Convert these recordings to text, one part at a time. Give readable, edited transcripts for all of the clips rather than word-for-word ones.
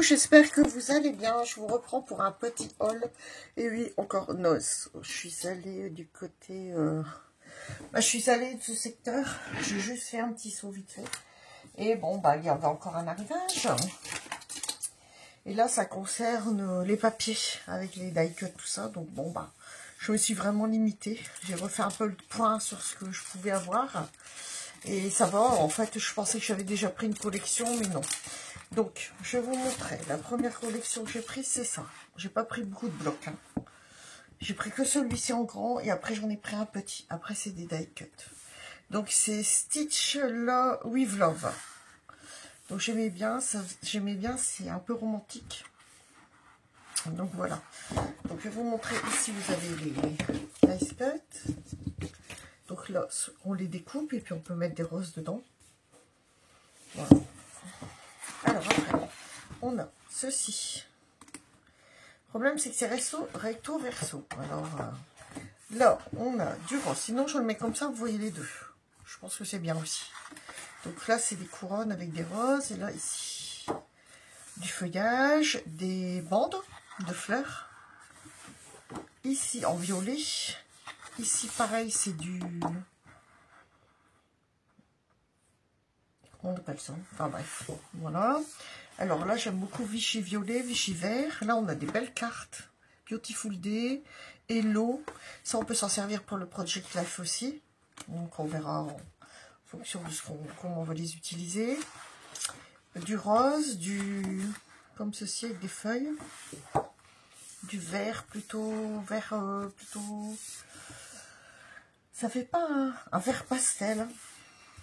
j'espère que vous allez bien. Je vous reprends pour un petit haul. Et oui, encore noce. Je suis allée du côté... je suis allée de ce secteur. J'ai juste fait un petit saut vite fait. Et bon, il y avait encore un arrivage. Et là, ça concerne les papiers avec les die cut, tout ça. Donc bon, je me suis vraiment limitée. J'ai refait un peu le point sur ce que je pouvais avoir. Et ça va, en fait, je pensais que j'avais déjà pris une collection, mais non. Donc, je vais vous montrer. La première collection que j'ai prise, c'est ça. J'ai pas pris beaucoup de blocs. J'ai pris que celui-ci en grand, et après, j'en ai pris un petit. Après, c'est des die cut. Donc, c'est Stitch with Love. Donc, j'aimais bien, c'est un peu romantique. Donc, voilà. Donc, je vais vous montrer ici, vous avez les die cut. Donc là, on les découpe et puis on peut mettre des roses dedans. Voilà. Alors après, on a ceci. Le problème, c'est que c'est recto verso. Alors là, on a du rose. Sinon, je le mets comme ça, vous voyez les deux. Je pense que c'est bien aussi. Donc là, c'est des couronnes avec des roses. Et là, ici, du feuillage, des bandes de fleurs. Ici, en violet. Ici, pareil, c'est du... On appelle ça. Enfin bref, voilà. Alors là, j'aime beaucoup Vichy violet, Vichy vert. Là, on a des belles cartes. Beautiful Day, Hello. Ça, on peut s'en servir pour le Project Life aussi. Donc, on verra en fonction de comment on va les utiliser. Du rose, comme ceci, avec des feuilles. Du vert, plutôt... Ça fait pas un vert pastel.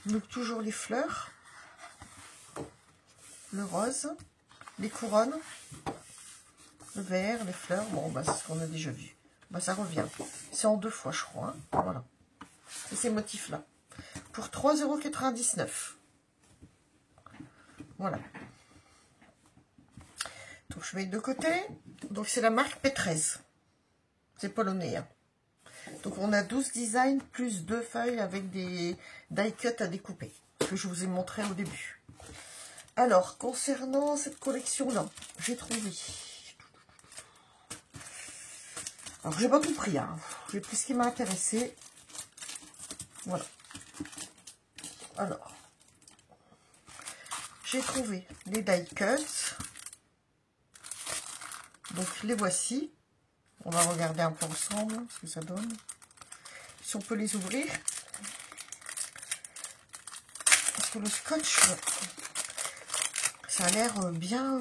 Donc, toujours les fleurs. Le rose, les couronnes, le vert, les fleurs. Bon, c'est ce qu'on a déjà vu. Ça revient. C'est en 2 fois, je crois. Hein. Voilà. C'est ces motifs-là. Pour 3,99 €. Voilà. Donc, je mets de côté. Donc, c'est la marque P13. C'est polonais. Hein. Donc, on a 12 designs plus 2 feuilles avec des die cut à découper. Ce que je vous ai montré au début. Alors, concernant cette collection-là, j'ai trouvé... Alors, j'ai pas tout pris, hein. J'ai pris ce qui m'a intéressé. Voilà. Alors, j'ai trouvé les die cut. Donc, les voici. On va regarder un peu ensemble ce que ça donne. Si on peut les ouvrir. Parce que le scotch... Ça a l'air bien...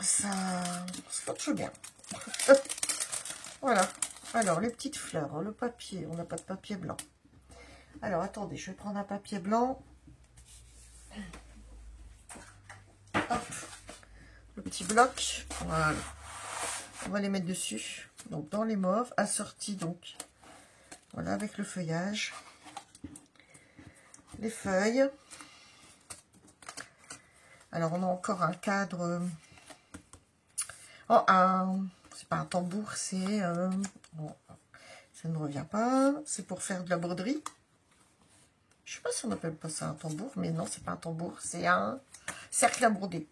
Ça scotche bien. Voilà. Alors, les petites fleurs, le papier. On n'a pas de papier blanc. Alors, attendez, je vais prendre un papier blanc. Hop. Le petit bloc. Voilà. On va les mettre dessus. Donc, dans les mauves. Assortis, donc. Voilà, avec le feuillage. Les feuilles. Alors, on a encore un cadre. Oh, c'est pas un tambour, c'est... bon, ça ne revient pas. C'est pour faire de la broderie. Je sais pas si on appelle pas ça un tambour, mais non, c'est pas un tambour. C'est un cercle à broder.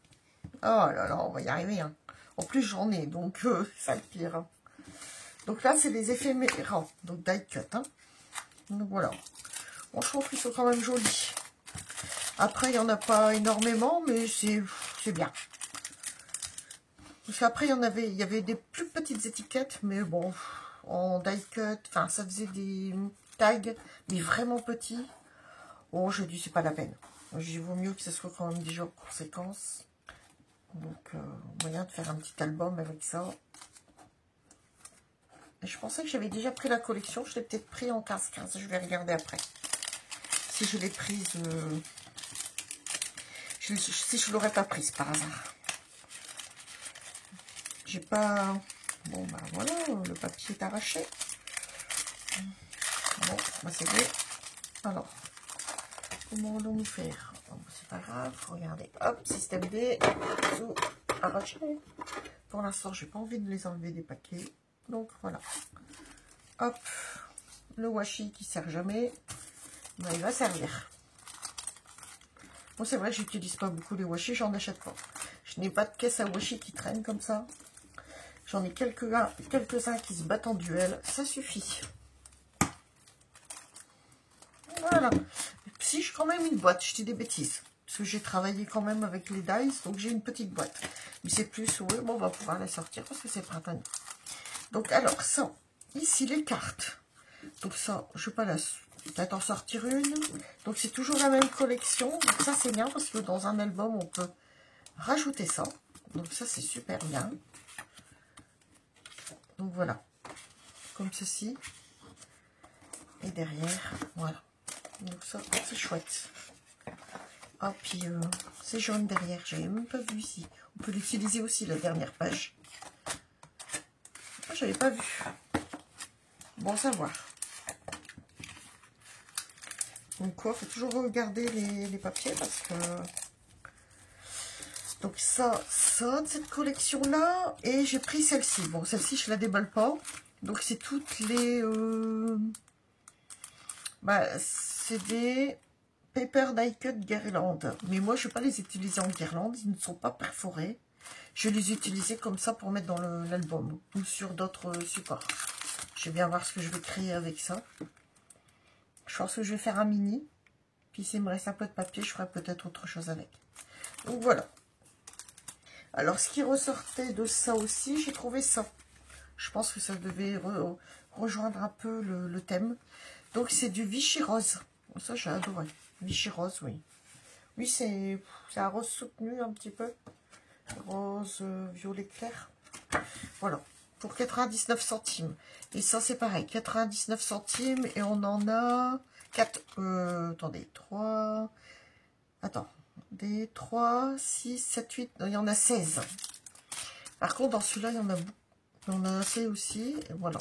Oh là là, on va y arriver. Hein. En plus, j'en ai, donc ça le pire. Hein. Donc là, c'est les éphémérants. Donc, die cut. Hein. Donc voilà. Bon, je trouve qu'ils sont quand même jolis. Après, il n'y en a pas énormément, mais c'est bien. Parce qu'après, il y avait des plus petites étiquettes, mais bon, en die cut, enfin, ça faisait des tags, mais vraiment petits. Bon, je dis, c'est pas la peine. Il vaut mieux que ça soit quand même déjà en conséquence. Donc, moyen de faire un petit album avec ça. Et je pensais que j'avais déjà pris la collection. Je l'ai peut-être pris en 15-15. Je vais regarder après. Si je l'ai prise... si je l'aurais pas prise par hasard. J'ai pas... Bon, voilà, le papier est arraché. Bon, c'est bien. Alors, comment allons-nous faire? C'est pas grave, regardez. Hop, système D, tout arraché. Pour l'instant, j'ai pas envie de les enlever des paquets. Donc, voilà. Hop, le washi qui sert jamais. Il va servir. Moi, c'est vrai que j'utilise pas beaucoup les washi, j'en achète pas. Je n'ai pas de caisse à washi qui traîne comme ça. J'en ai quelques-uns qui se battent en duel. Ça suffit. Voilà. Si, j'ai quand même une boîte, je dis des bêtises. Parce que j'ai travaillé quand même avec les dice, donc j'ai une petite boîte. Mais c'est plus, oui, bon, on va pouvoir la sortir parce que c'est printanier. Donc, alors, ça, ici, les cartes. Donc ça, je vais pas peut-être en sortir une. Donc c'est toujours la même collection. Donc ça, c'est bien parce que dans un album, on peut rajouter ça. Donc ça, c'est super bien. Donc voilà, comme ceci. Et derrière, voilà. Donc ça, c'est chouette. Ah, puis c'est jaune derrière. J'avais même pas vu ici. On peut l'utiliser aussi, la dernière page. Ah, j'avais pas vu. Bon, savoir. Donc quoi, faut toujours regarder les papiers parce que... Donc ça de cette collection-là. Et j'ai pris celle-ci. Bon, celle-ci, je la déballe pas. Donc c'est toutes les... c'est des Paper Die Cut guirlandes. Mais moi, je ne vais pas les utiliser en guirlande. Ils ne sont pas perforés. Je vais les utiliser comme ça pour mettre dans l'album. Ou sur d'autres supports. Je vais bien voir ce que je vais créer avec ça. Je pense que je vais faire un mini. Puis s'il me reste un peu de papier, je ferai peut-être autre chose avec. Donc voilà. Alors ce qui ressortait de ça aussi, j'ai trouvé ça. Je pense que ça devait rejoindre un peu le thème. Donc c'est du Vichy rose. Ça j'ai adoré. Vichy rose, oui. Oui, c'est un rose soutenu un petit peu. Rose violet clair. Voilà. Pour 99 centimes. Et ça c'est pareil. 99 centimes. Et on en a 4. Attendez. 3. Attends. Des 3, 6, 7, 8. Non, il y en a 16. Par contre, dans celui-là, il y en a beaucoup. On a assez aussi. Et voilà.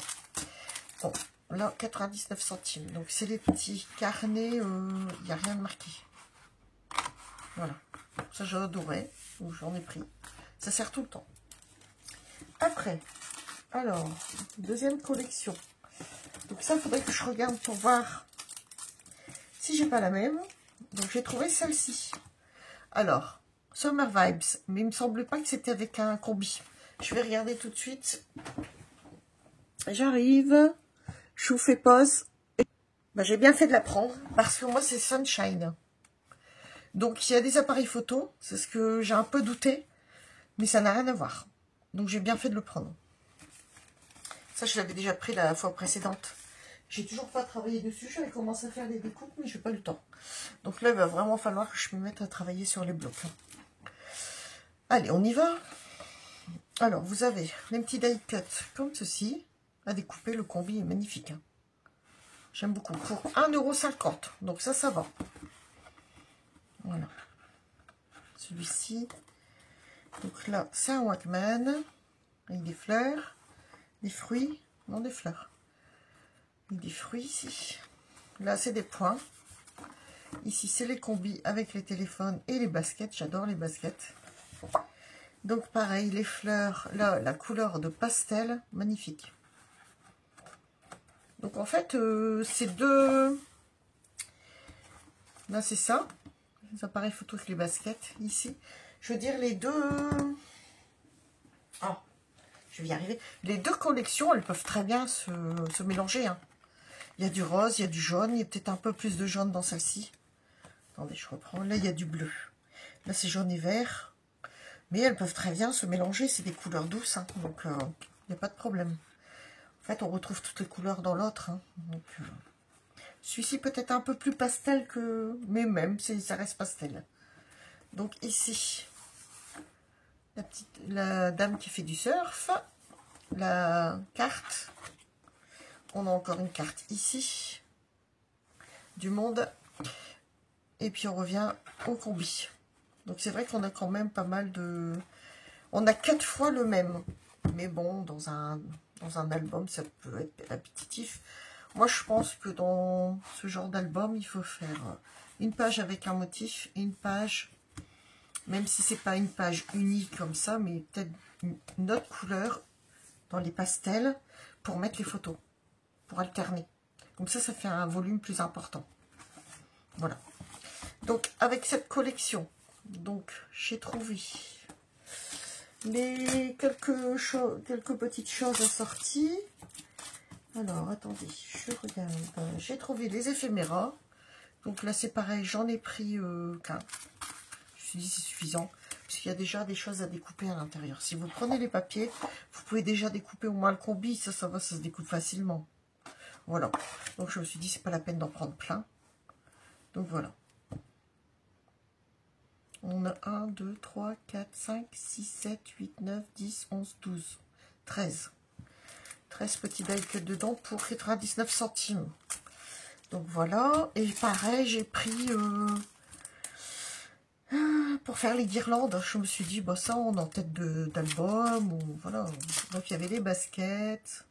Bon. Là, 99 centimes. Donc, c'est les petits carnets. Il n'y a rien de marqué. Voilà. Ça, j'ai adoré. Donc, j'en ai pris. Ça sert tout le temps. Après. Alors, deuxième collection. Donc, ça, il faudrait que je regarde pour voir si j'ai pas la même. Donc, j'ai trouvé celle-ci. Alors, Summer Vibes. Mais il me semblait pas que c'était avec un combi. Je vais regarder tout de suite. J'arrive. Je vous fais pause. J'ai bien fait de la prendre. Parce que moi, c'est Sunshine. Donc, il y a des appareils photo. C'est ce que j'ai un peu douté. Mais ça n'a rien à voir. Donc, j'ai bien fait de le prendre. Ça, je l'avais déjà pris la fois précédente. J'ai toujours pas travaillé dessus. J'avais commencé à faire des découpes, mais je n'ai pas eu le temps. Donc là, il va vraiment falloir que je me mette à travailler sur les blocs. Allez, on y va. Alors, vous avez les petits die cut comme ceci. À découper, le combi est magnifique. J'aime beaucoup. Pour 1,50 €. Donc ça va. Voilà. Celui-ci. Donc là, c'est un Walkman. Avec des fleurs. Des fruits. Non, des fleurs. Des fruits ici. Là, c'est des points. Ici, c'est les combis avec les téléphones et les baskets. J'adore les baskets. Donc, pareil, les fleurs. Là, la couleur de pastel. Magnifique. Donc, en fait, c'est deux... Là, c'est ça. Les appareils photo avec les baskets. Ici. Je veux dire, les deux... Oh, je vais y arriver. Les deux collections, elles peuvent très bien se mélanger, hein. Il y a du rose, il y a du jaune. Il y a peut-être un peu plus de jaune dans celle-ci. Attendez, je reprends. Là, il y a du bleu. Là, c'est jaune et vert. Mais elles peuvent très bien se mélanger. C'est des couleurs douces. Hein, donc, il n'y a pas de problème. En fait, on retrouve toutes les couleurs dans l'autre. Hein, donc, celui-ci peut-être un peu plus pastel que... Mais même, ça reste pastel. Donc, ici, la dame qui fait du surf. La carte. On a encore une carte ici. Du monde. Et puis, on revient au combi. Donc, c'est vrai qu'on a quand même pas mal de... On a 4 fois le même. Mais bon, dans un album, ça peut être répétitif. Moi, je pense que dans ce genre d'album, il faut faire une page avec un motif et une page, même si c'est pas une page unique comme ça, mais peut-être une autre couleur dans les pastels pour mettre les photos, pour alterner. Comme ça, ça fait un volume plus important. Voilà. Donc, avec cette collection, donc j'ai trouvé quelques petites choses assorties. Alors, attendez, je regarde. J'ai trouvé les éphéméras. Donc là, c'est pareil, j'en ai pris qu'un. Je me suis dit, c'est suffisant. Parce qu'il y a déjà des choses à découper à l'intérieur. Si vous prenez les papiers, vous pouvez déjà découper au moins le combi. Ça va, ça se découpe facilement. Voilà. Donc, je me suis dit, c'est pas la peine d'en prendre plein. Donc, voilà. On a 1, 2, 3, 4, 5, 6, 7, 8, 9, 10, 11, 12, 13. 13 petits die cut dedans pour 99 centimes. Donc voilà. Et pareil, j'ai pris pour faire les guirlandes. Je me suis dit, bah ça, on est en tête d'album. Voilà. Donc il y avait les baskets.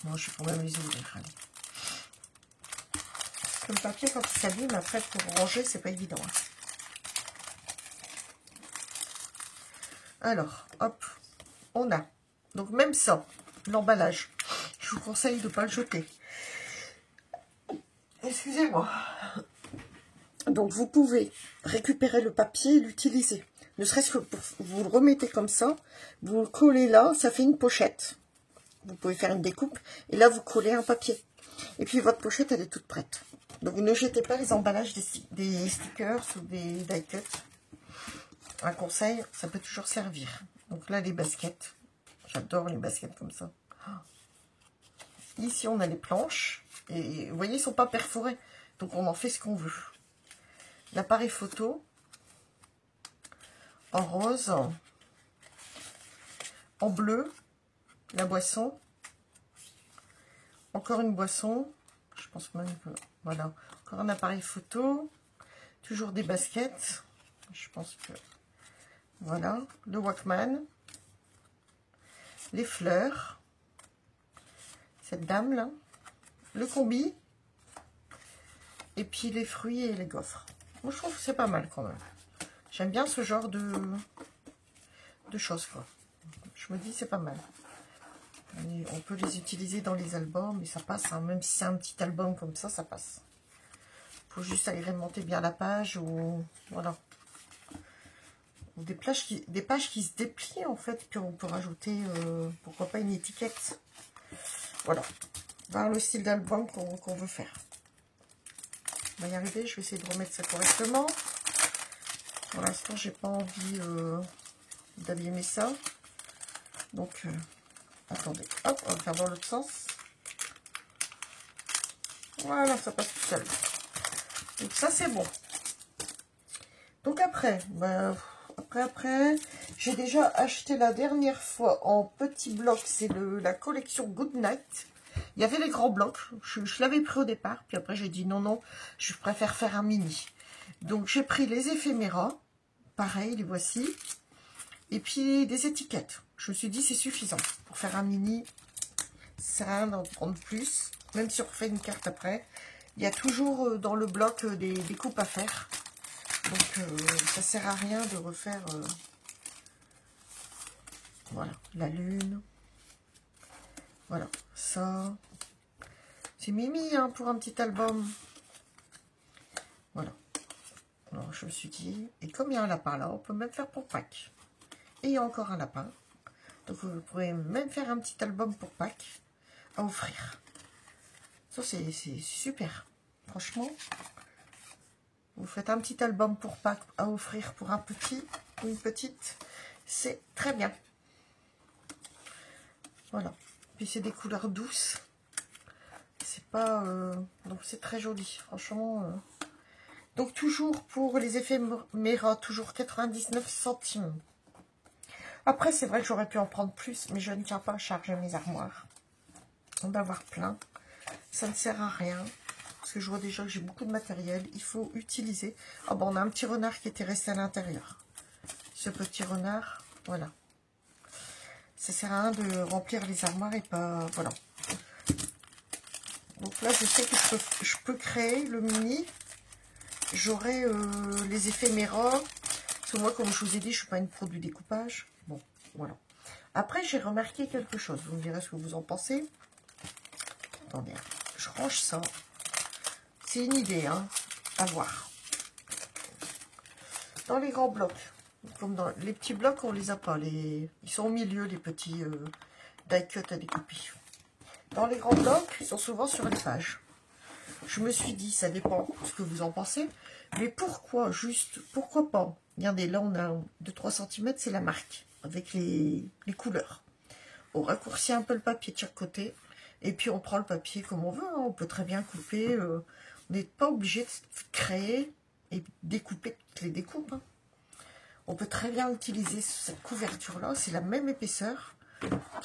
Moi, je vais quand même les ouvrir. Allez. Le papier, quand il s'abîme, après, pour ranger, c'est pas évident. Hein. Alors, hop, on a. Donc, même ça, l'emballage, je vous conseille de ne pas le jeter. Excusez-moi. Donc, vous pouvez récupérer le papier et l'utiliser. Ne serait-ce que pour, vous le remettez comme ça, vous le collez là, ça fait une pochette. Vous pouvez faire une découpe, et là, vous collez un papier. Et puis, votre pochette, elle est toute prête. Donc, ne jetez pas les emballages des stickers ou des die cuts. Un conseil, ça peut toujours servir. Donc là, les baskets. J'adore les baskets comme ça. Ici, on a les planches. Et vous voyez, ils ne sont pas perforés. Donc, on en fait ce qu'on veut. L'appareil photo. En rose. En bleu. La boisson. Encore une boisson. Je pense même que... Voilà. Encore un appareil photo. Toujours des baskets. Je pense que... Voilà, le Walkman, les fleurs, cette dame là, le combi, et puis les fruits et les gaufres. Moi, je trouve que c'est pas mal quand même. J'aime bien ce genre de choses, quoi. Je me dis, c'est pas mal. Et on peut les utiliser dans les albums, et ça passe, hein. Même si c'est un petit album comme ça, ça passe. Il faut juste agrémenter bien la page, ou voilà. Des pages qui se déplient en fait, puis on peut rajouter, pourquoi pas, une étiquette. Voilà, dans le style d'album qu'on veut faire. On va y arriver, je vais essayer de remettre ça correctement. Pour l'instant, j'ai pas envie d'abîmer ça. Donc, attendez, hop, on va faire dans l'autre sens. Voilà, ça passe tout seul. Donc ça, c'est bon. Donc après, ben... Après, j'ai déjà acheté la dernière fois en petit bloc, c'est la collection Good Night. Il y avait les grands blocs, je l'avais pris au départ, puis après j'ai dit non, je préfère faire un mini. Donc j'ai pris les éphéméras, pareil, les voici, et puis des étiquettes. Je me suis dit c'est suffisant pour faire un mini, ça sert à rien d'en prendre plus, même si on refait une carte après. Il y a toujours dans le bloc des coupes à faire. Donc, ça sert à rien de refaire... voilà, la lune. Voilà, ça. C'est mimi, hein, pour un petit album. Voilà. Alors, je me suis dit... Et comme il y a un lapin là, on peut même faire pour Pâques. Et il y a encore un lapin. Donc, vous pourrez même faire un petit album pour Pâques à offrir. Ça, c'est super. Franchement... Vous faites un petit album pour Pâques à offrir pour un petit ou une petite. C'est très bien. Voilà. Puis c'est des couleurs douces. C'est pas... donc c'est très joli. Franchement. Donc toujours pour les éphéméras, toujours 99 centimes. Après, c'est vrai que j'aurais pu en prendre plus, mais je ne tiens pas à charger mes armoires. On va avoir plein. Ça ne sert à rien. Parce que je vois déjà que j'ai beaucoup de matériel. Il faut utiliser. Ah bon, on a un petit renard qui était resté à l'intérieur. Ce petit renard, voilà. Ça sert à rien de remplir les armoires et pas... Voilà. Donc là, je sais que je peux créer le mini. J'aurai les éphéméras. Parce que moi, comme je vous ai dit, je ne suis pas une pro du découpage. Bon, voilà. Après, j'ai remarqué quelque chose. Vous me direz ce que vous en pensez. Attendez, je range ça. C'est une idée, hein. à voir. Dans les grands blocs, comme dans les petits blocs, on les a pas. Ils sont au milieu, les petits die cut à découper. Dans les grands blocs, ils sont souvent sur les pages. Je me suis dit, ça dépend de ce que vous en pensez, mais pourquoi pas? Regardez, là on a 2-3 cm, c'est la marque, avec les couleurs. On raccourcit un peu le papier de chaque côté, et puis on prend le papier comme on veut, hein. On peut très bien couper, on n'est pas obligé de créer et découper toutes les découpes, hein. On peut très bien utiliser cette couverture-là, c'est la même épaisseur,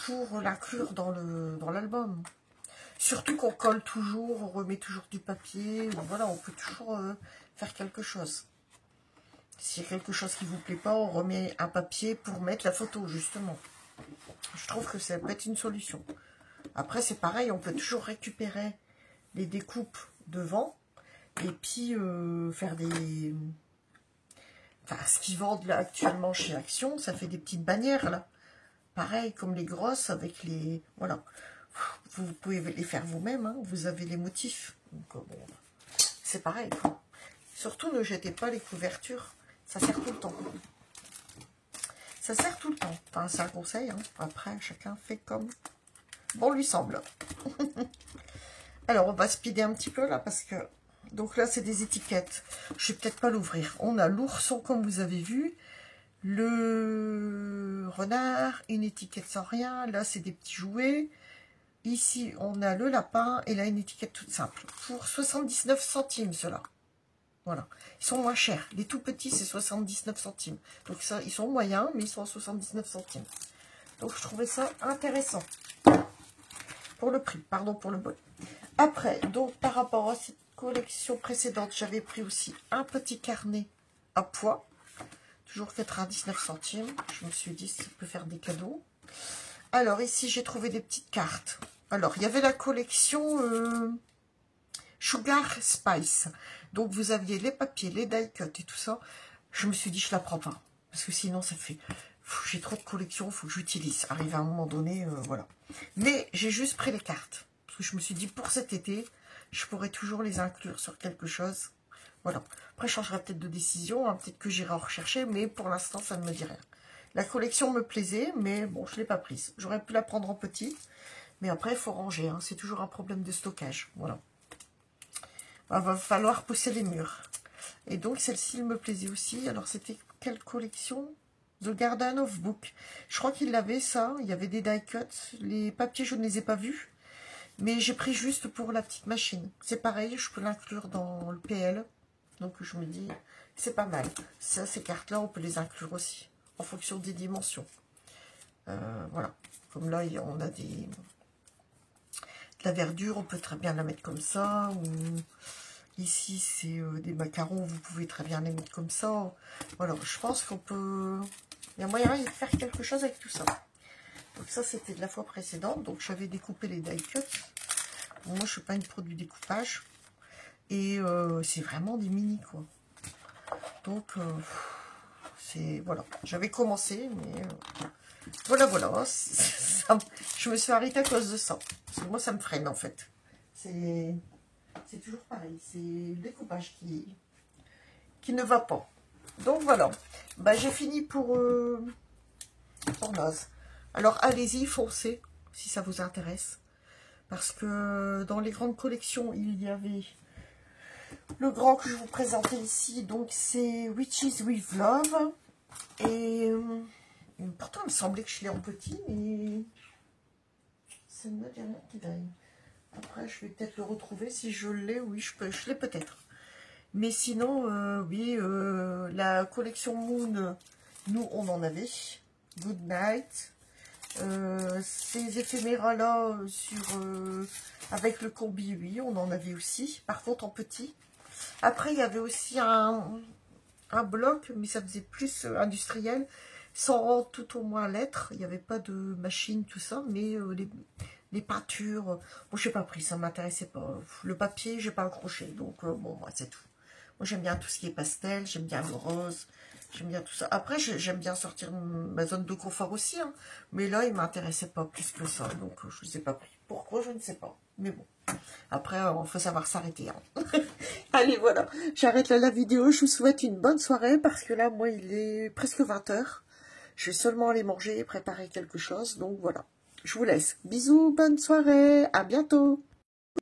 pour l'inclure dans l'album. Surtout qu'on colle toujours, on remet toujours du papier, voilà, on peut toujours faire quelque chose. S'il y a quelque chose qui ne vous plaît pas, on remet un papier pour mettre la photo, justement. Je trouve que ça peut être une solution. Après, c'est pareil, on peut toujours récupérer les découpes devant et puis faire des... Enfin, ce qu'ils vendent là actuellement chez Action, ça fait des petites bannières, là. Pareil, comme les grosses, avec les... Voilà. Vous pouvez les faire vous-même, hein. Vous avez les motifs. Donc, bon, c'est pareil, quoi. Surtout, ne jetez pas les couvertures. Ça sert tout le temps. Ça sert tout le temps. Enfin, c'est un conseil, hein. Après, chacun fait comme bon lui semble. Alors, on va speeder un petit peu, là, parce que... Donc là, c'est des étiquettes. Je vais peut-être pas l'ouvrir. On a l'ourson, comme vous avez vu. Le renard, une étiquette sans rien. Là, c'est des petits jouets. Ici, on a le lapin. Et là, une étiquette toute simple. Pour 79 centimes, ceux-là. Voilà. Ils sont moins chers. Les tout petits, c'est 79 centimes. Donc, ça, ils sont moyens, mais ils sont à 79 centimes. Donc, je trouvais ça intéressant. Pour le prix, pardon pour le bol. Après, donc, par rapport à cette collection précédente, j'avais pris aussi un petit carnet à poids. Toujours 99 centimes. Je me suis dit, ça peut faire des cadeaux. Alors, ici, j'ai trouvé des petites cartes. Alors, il y avait la collection Sugar Spice. Donc, vous aviez les papiers, les die cut et tout ça. Je me suis dit, je la prends pas. Parce que sinon, ça fait... J'ai trop de collections, il faut que j'utilise. Arrive à un moment donné, voilà. Mais j'ai juste pris les cartes. Parce que je me suis dit, pour cet été, je pourrais toujours les inclure sur quelque chose. Voilà. Après, je changerai peut-être de décision. Hein, peut-être que j'irai en rechercher. Mais pour l'instant, ça ne me dit rien. La collection me plaisait, mais bon, je ne l'ai pas prise. J'aurais pu la prendre en petit. Mais après, il faut ranger. Hein, c'est toujours un problème de stockage. Voilà. Il va falloir pousser les murs. Et donc, celle-ci me plaisait aussi. Alors, c'était quelle collection? The Garden of Book. Je crois qu'il l'avait, ça. Il y avait des die cuts. Les papiers, je ne les ai pas vus. Mais j'ai pris juste pour la petite machine. C'est pareil, je peux l'inclure dans le PL. Donc, je me dis, c'est pas mal. Ça, ces cartes-là, on peut les inclure aussi. En fonction des dimensions. Voilà. Comme là, on a de la verdure. On peut très bien la mettre comme ça. Ou... Ici, c'est des macarons, vous pouvez très bien les mettre comme ça. Voilà, je pense qu'on peut... Il y a moyen de faire quelque chose avec tout ça. Donc ça, c'était de la fois précédente. Donc j'avais découpé les die cuts. Bon, moi, je ne suis pas une pro du découpage. Et c'est vraiment des mini, quoi. Donc, c'est... Voilà, j'avais commencé, mais... voilà. Je me suis arrêtée à cause de ça. Parce que moi, ça me freine, en fait. C'est toujours pareil, c'est le découpage qui ne va pas. Donc voilà, bah, j'ai fini pour Noz. Alors allez-y, foncez, si ça vous intéresse. Parce que dans les grandes collections, il y avait le grand que je vous présentais ici. Donc c'est Witches with Love. Et pourtant, il me semblait que je l'ai en petit, mais ça ne me dit rien qui vaille. Après, je vais peut-être le retrouver. Si je l'ai, oui, je l'ai peut-être. Mais sinon, oui, la collection Moon, nous, on en avait. Good Night. Ces éphéméras-là, avec le combi, oui, on en avait aussi. Par contre, en petit. Après, il y avait aussi un bloc, mais ça faisait plus industriel. Sans tout au moins lettres. Il n'y avait pas de machine, tout ça, mais les peintures, bon, je n'ai pas pris, ça ne m'intéressait pas. Le papier, je n'ai pas accroché, donc bon, moi, c'est tout. Moi, j'aime bien tout ce qui est pastel, j'aime bien le rose, J'aime bien tout ça. Après, j'aime bien sortir ma zone de confort aussi, hein. Mais là, il m'intéressait pas plus que ça. Donc, je ne sais pas pris. Pourquoi, je ne sais pas. Mais bon. Après, il faut savoir s'arrêter, hein. Allez, voilà. J'arrête là la vidéo. Je vous souhaite une bonne soirée parce que là, moi, il est presque 20 h. Je vais seulement aller manger et préparer quelque chose. Donc, voilà. Je vous laisse. Bisous, bonne soirée. À bientôt.